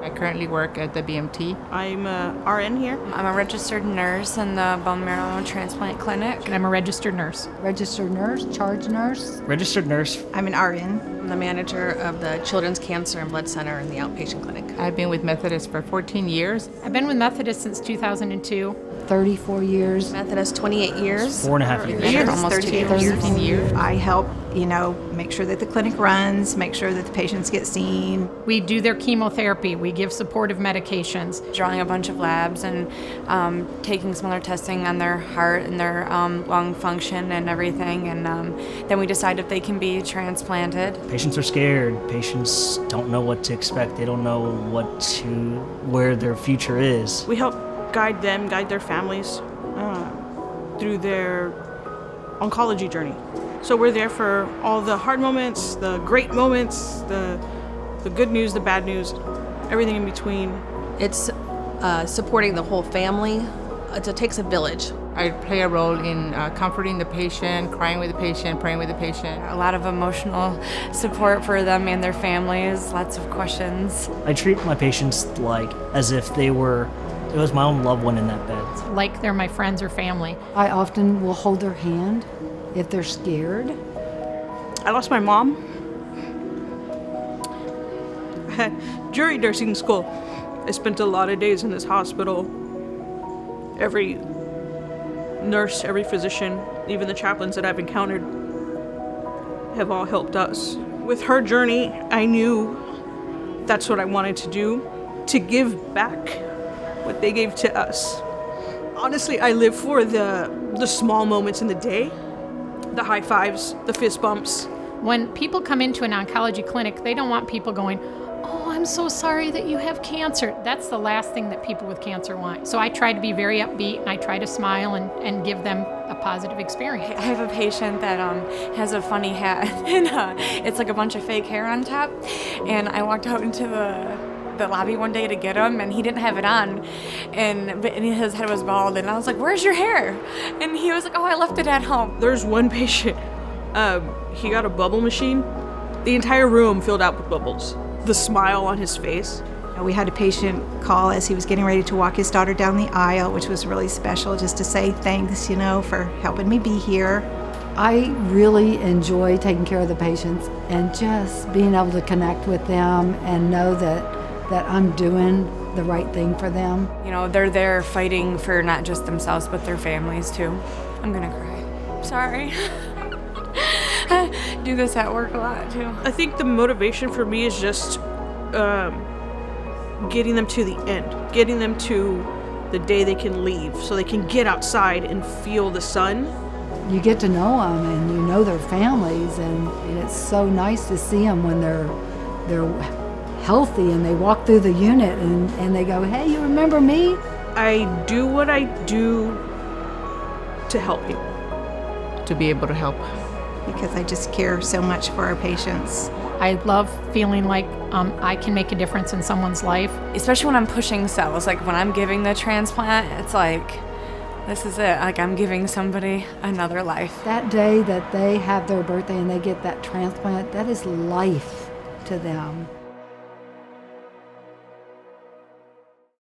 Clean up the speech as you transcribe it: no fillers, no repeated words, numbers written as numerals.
I currently work at the BMT. I'm a RN here. I'm a registered nurse in the bone marrow transplant clinic. And I'm a registered nurse. Registered nurse, charge nurse. Registered nurse. I'm an RN. I'm the manager of the Children's Cancer and Blood Center in the outpatient clinic. I've been with Methodist for 14 years. I've been with Methodist since 2002. 34 years. Methodist, 28 years. 4.5 years. Almost 13 years. I help, make sure that the clinic runs, make sure that the patients get seen. We do their chemotherapy. We give supportive medications. Drawing a bunch of labs and taking some other testing on their heart and their lung function and everything. And then we decide if they can be transplanted. Patients are scared. Patients don't know what to expect. They don't know where their future is. We help guide their families through their oncology journey. So we're there for all the hard moments, the great moments, the good news, the bad news, everything in between. It's supporting the whole family. It takes a village. I play a role in comforting the patient, crying with the patient, praying with the patient. A lot of emotional support for them and their families, lots of questions. I treat my patients as if it was my own loved one in that bed. Like they're my friends or family. I often will hold their hand if they're scared. I lost my mom. I had jury nursing school. I spent a lot of days in this hospital. Every nurse, every physician, even the chaplains that I've encountered have all helped us. With her journey, I knew that's what I wanted to do, to give back what they gave to us. Honestly, I live for the small moments in the day, the high fives, the fist bumps. When people come into an oncology clinic, they don't want people going, "Oh, I'm so sorry that you have cancer." That's the last thing that people with cancer want. So I try to be very upbeat, and I try to smile and give them a positive experience. I have a patient that has a funny hat, and it's like a bunch of fake hair on top. And I walked out into the lobby one day to get him, and he didn't have it on, and his head was bald, and I was like, "Where's your hair?" And he was like, "Oh, I left it at home." There's one patient, he got a bubble machine. The entire room filled out with bubbles. The smile on his face. We had a patient call as he was getting ready to walk his daughter down the aisle, which was really special, just to say thanks, for helping me be here. I really enjoy taking care of the patients and just being able to connect with them and know that I'm doing the right thing for them. They're there fighting for not just themselves, but their families too. I'm gonna cry. Sorry. I do this at work a lot too. I think the motivation for me is just getting them to the end, getting them to the day they can leave so they can get outside and feel the sun. You get to know them and you know their families, and it's so nice to see them when they're healthy and they walk through the unit and they go, "Hey, you remember me?" I do what I do to help people. To be able to help. Because I just care so much for our patients. I love feeling like I can make a difference in someone's life. Especially when I'm pushing cells, like when I'm giving the transplant, it's like, this is it. Like I'm giving somebody another life. That day that they have their birthday and they get that transplant, that is life to them.